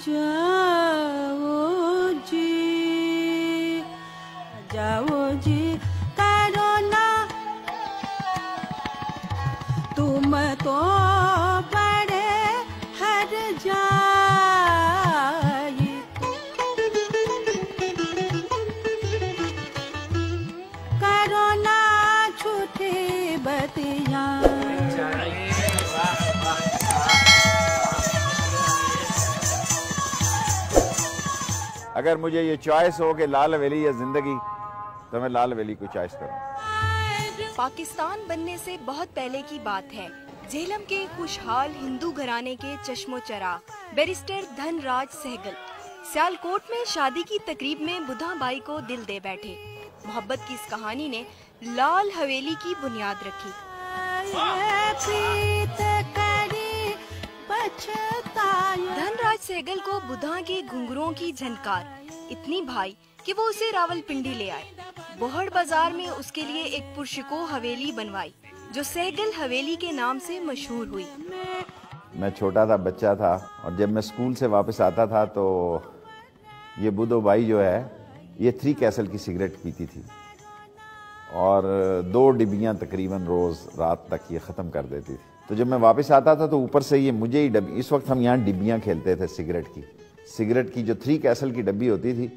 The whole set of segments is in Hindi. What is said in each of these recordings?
जाओ जी करो ना, तुम तो बड़े हर जाई, करो ना छूटे बतिया। अगर मुझे ये चॉइस हो कि लाल हवेली या जिंदगी, तो मैं लाल हवेली को चॉइस करूँ। पाकिस्तान बनने से बहुत पहले की बात है। झेलम के खुशहाल हिंदू घराने के चश्मो चराग बैरिस्टर धनराज सहगल सियालकोट में शादी की तकरीब में बुधा बाई को दिल दे बैठे। मोहब्बत की इस कहानी ने लाल हवेली की बुनियाद रखी। धनराज सहगल को बुधा के घुंघरों की झनकार इतनी भाई कि वो उसे रावलपिंडी ले आए। बोहड़ बाजार में उसके लिए एक पुरशिको हवेली बनवाई जो सहगल हवेली के नाम से मशहूर हुई। मैं छोटा था, बच्चा था, और जब मैं स्कूल से वापस आता था तो ये बुधो बाई जो है ये 3 कैसल की सिगरेट पीती थी और 2 डिब्बियाँ तकरीबन रोज रात तक ये ख़त्म कर देती थी। तो जब मैं वापस आता था तो ऊपर से ये मुझे ही डब्बी, इस वक्त हम यहाँ डिब्बियाँ खेलते थे सिगरेट की जो 3 कैसल की डब्बी होती थी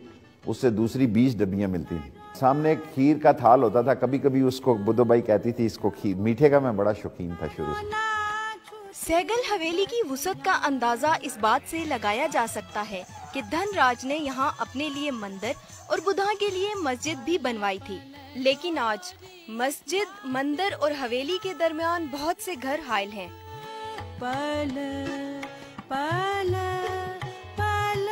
उससे दूसरी 20 डब्बियाँ मिलती थी। सामने एक खीर का थाल होता था, कभी कभी उसको बुधो बाई कहती थी इसको खीर। मीठे का मैं बड़ा शौकीन था शुरू से। सहगल हवेली की वुसअत का अंदाजा इस बात से लगाया जा सकता है कि धनराज ने यहाँ अपने लिए मंदिर और बुधा के लिए मस्जिद भी बनवाई थी। लेकिन आज मस्जिद, मंदिर और हवेली के दरमियान बहुत से घर हायल हैं। पल पल पल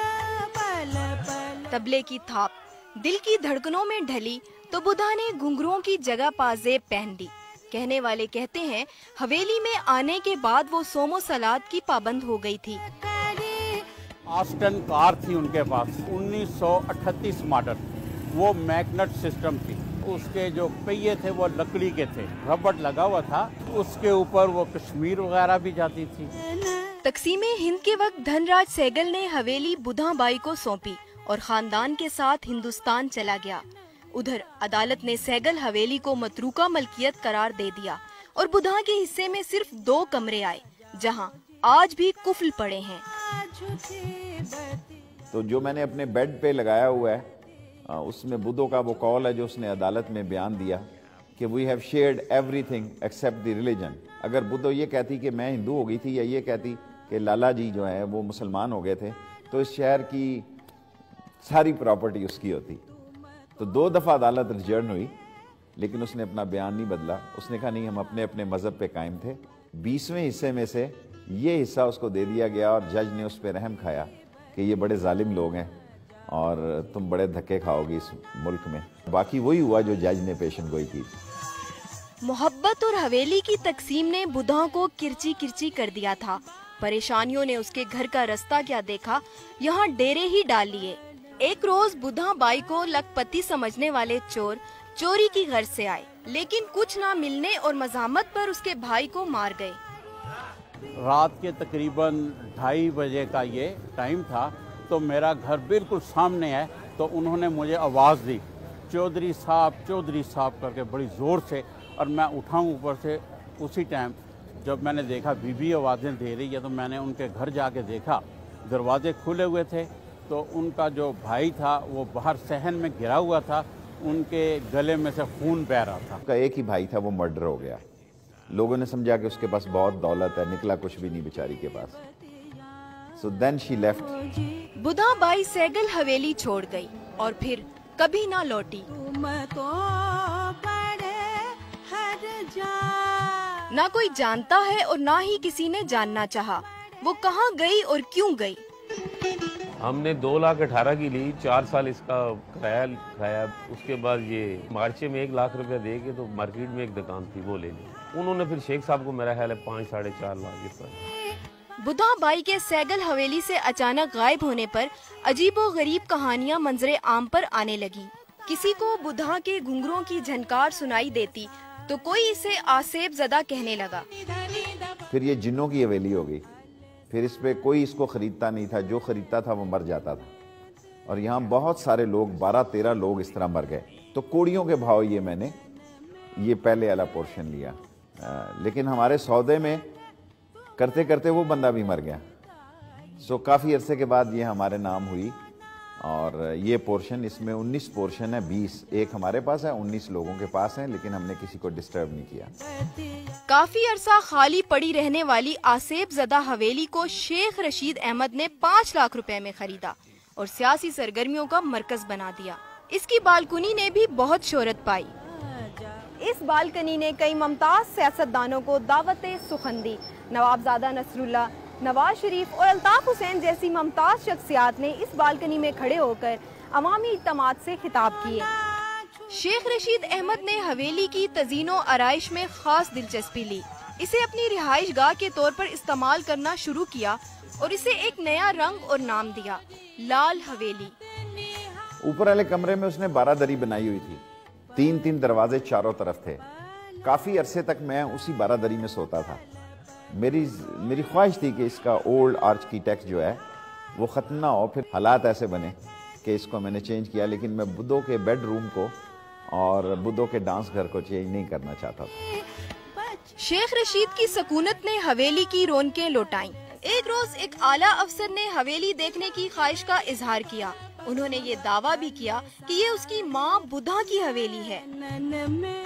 पल पल तबले की थाप दिल की धड़कनों में ढली तो बुधा ने घुंघरुओं की जगह पाजेब पहन ली। कहने वाले कहते हैं हवेली में आने के बाद वो सोमो सलाद की पाबंद हो गई थी। ऑस्टन कार थी उनके पास 1938 मॉडल, वो मैग्नेट सिस्टम थी। उसके जो पहिए थे वो लकड़ी के थे, रबड़ लगा हुआ था, उसके ऊपर वो कश्मीर वगैरह भी जाती थी। तकसीमे हिंद के वक्त धनराज सहगल ने हवेली बुधा बाई को सौंपी और खानदान के साथ हिंदुस्तान चला गया। उधर अदालत ने सहगल हवेली को मतरूका मलकियत करार दे दिया और बुधा के हिस्से में सिर्फ 2 कमरे आए जहां आज भी कुफल पड़े हैं। तो जो मैंने अपने बेड पे लगाया हुआ है उसमें बुधो का वो कॉल है जो उसने अदालत में बयान दिया कि we have shared everything except the religion. अगर बुधो ये कहती कि मैं हिंदू हो गई थी या ये कहती कि लाला जी जो है वो मुसलमान हो गए थे तो इस शहर की सारी प्रॉपर्टी उसकी होती। तो 2 दफ़ा अदालत रिजर्न हुई लेकिन उसने अपना बयान नहीं बदला। उसने कहा नहीं, हम अपने अपने मज़हब पे कायम थे। 20वें हिस्से में से ये हिस्सा उसको दे दिया गया और जज ने उस पर रहम खाया कि ये बड़े जालिम लोग हैं और तुम बड़े धक्के खाओगी इस मुल्क में। बाकी वही हुआ जो जज ने पेशन गोई की। मोहब्बत और हवेली की तकसीम ने बुधा को किरची किरची कर दिया था। परेशानियों ने उसके घर का रास्ता क्या देखा, यहाँ डेरे ही डाल लिए। एक रोज बुधा बाई को लखपति समझने वाले चोर चोरी की घर से आए, लेकिन कुछ ना मिलने और मज़ामत पर उसके भाई को मार गए। रात के तकरीबन 2:30 बजे का ये टाइम था, तो मेरा घर बिल्कुल सामने है। तो उन्होंने मुझे आवाज़ दी, चौधरी साहब करके बड़ी ज़ोर से, और मैं उठाऊँ ऊपर से। उसी टाइम जब मैंने देखा बीबी आवाज़ें दे रही है तो मैंने उनके घर जाके देखा, दरवाजे खुले हुए थे। तो उनका जो भाई था वो बाहर सहन में गिरा हुआ था, उनके गले में से खून बह रहा था। उसका एक ही भाई था, वो मर्डर हो गया। लोगों ने समझा कि उसके पास बहुत दौलत है, निकला कुछ भी नहीं बेचारी के पास। So then she left. Budha Bai Sehgal हवेली छोड़ गई और फिर कभी ना लौटी। ना कोई जानता है और ना ही किसी ने जानना चाहा वो कहाँ गई और क्यों गई। हमने 2,18,000 की ली, 4 साल इसका किराया। उसके बाद ये मार्चे में 1 लाख रुपया दे के तो मार्केट में एक दुकान थी वो ले ली। उन्होंने फिर शेख साहब को मेरा ख्याल है 5-4.5 लाख इस पर। बुधा बाई के सहगल हवेली से अचानक गायब होने पर अजीबो गरीब कहानियां मंजरे आम पर आने लगी। किसी को बुधा के घुंघरों की झनकार सुनाई देती तो कोई इसे आसेब ज़दा कहने लगा। फिर ये जिन्नों की हवेली हो गई। फिर इस पे कोई इसको ख़रीदता नहीं था, जो ख़रीदता था वो मर जाता था। और यहाँ बहुत सारे लोग, 12-13 लोग इस तरह मर गए। तो कोड़ियों के भाव ये पहले वाला पोर्शन लिया। लेकिन हमारे सौदे में करते करते वो बंदा भी मर गया। सो काफ़ी अरसे के बाद ये हमारे नाम हुई। और ये पोर्शन, इसमें 19 पोर्शन है, 20 एक हमारे पास है, 19 लोगों के पास है, लेकिन हमने किसी को डिस्टर्ब नहीं किया। काफी अरसा खाली पड़ी रहने वाली आसेब ज़दा हवेली को शेख रशीद अहमद ने 5 लाख रुपए में खरीदा और सियासी सरगर्मियों का मरकज बना दिया। इसकी बालकनी ने भी बहुत शोहरत पाई। इस बालकनी ने कई मुमताज सियासतदानों को दावत सुखन दी। नवाबजादा नसरुल्लाह, नवाज शरीफ और अल्ताफ हुसैन जैसी मुमताज शख्सियात ने इस बालकनी में खड़े होकर अवामी इज्तिमात से खिताब किए। शेख रशीद अहमद ने हवेली की तज़ीनो आराइश में खास दिलचस्पी ली। इसे अपनी रिहाइश गाह के तौर पर इस्तेमाल करना शुरू किया और इसे एक नया रंग और नाम दिया, लाल हवेली। ऊपर वाले कमरे में उसने 12 दरी बनाई हुई थी, 3-3 दरवाजे चारों तरफ थे। काफी अरसे तक मैं उसी 12 दरी में सोता था। मेरी ख्वाहिश थी कि इसका ओल्ड आर्किटेक्ट जो है वो ख़त्म ना हो। फिर हालात ऐसे बने कि इसको मैंने चेंज किया, लेकिन मैं बुद्धों के बेडरूम को और बुद्धों के डांस घर को चेंज नहीं करना चाहता था। शेख रशीद की सकूनत ने हवेली की रौनकें लौटाई। एक रोज एक आला अफसर ने हवेली देखने की ख्वाहिश का इजहार किया। उन्होंने ये दावा भी किया कि ये उसकी माँ बुधा की हवेली है।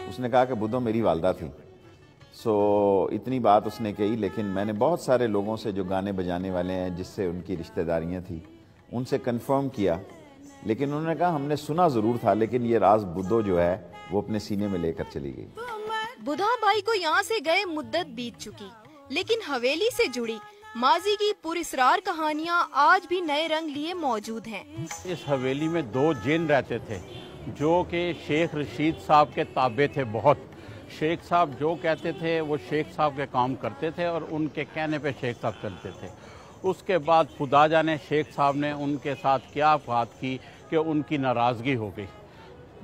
उसने कहा कि बुद्धो मेरी वालदा थी। इतनी बात उसने कही, लेकिन मैंने बहुत सारे लोगों से जो गाने बजाने वाले हैं, जिससे उनकी रिश्तेदारियां थी, उनसे कंफर्म किया। लेकिन उन्होंने कहा हमने सुना जरूर था, लेकिन ये राज बुद्धो जो है वो अपने सीने में लेकर चली गई। बुधा बाई को यहाँ से गए मुद्दत बीत चुकी, लेकिन हवेली से जुड़ी माजी की पुरस्रार कहानियाँ आज भी नए रंग लिए मौजूद हैं। इस हवेली में 2 जिन रहते थे जो कि शेख रशीद साहब के ताबे थे बहुत। शेख साहब जो कहते थे वो शेख साहब के काम करते थे और उनके कहने पे शेख साहब चलते थे। उसके बाद खुदा जाने शेख साहब ने उनके साथ क्या बात की कि उनकी नाराज़गी हो गई।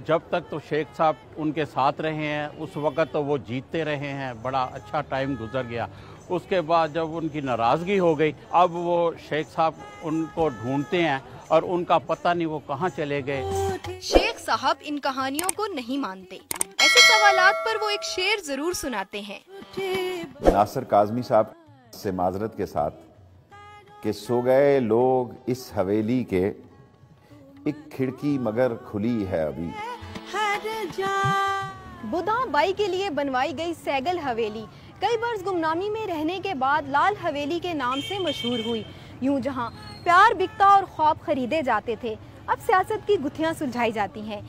जब तक तो शेख साहब उनके साथ रहे हैं, उस वक़्त तो वो जीतते रहे हैं, बड़ा अच्छा टाइम गुजर गया। उसके बाद जब उनकी नाराज़गी हो गई, अब वो शेख साहब उनको ढूंढते हैं और उनका पता नहीं वो कहाँ चले गए। शेख साहब इन कहानियों को नहीं मानते। ऐसे सवालात पर वो एक शेर जरूर सुनाते हैं। नासिर काज़मी साहब से माजरत के साथ कि सो गए लोग इस हवेली के, एक खिड़की मगर खुली है अभी। बुधा बाई के लिए बनवाई गई सैगल हवेली कई बरस गुमनामी में रहने के बाद लाल हवेली के नाम से मशहूर हुई। यूं जहां प्यार बिकता और ख्वाब खरीदे जाते थे, अब सियासत की गुत्थियां सुलझाई जाती हैं।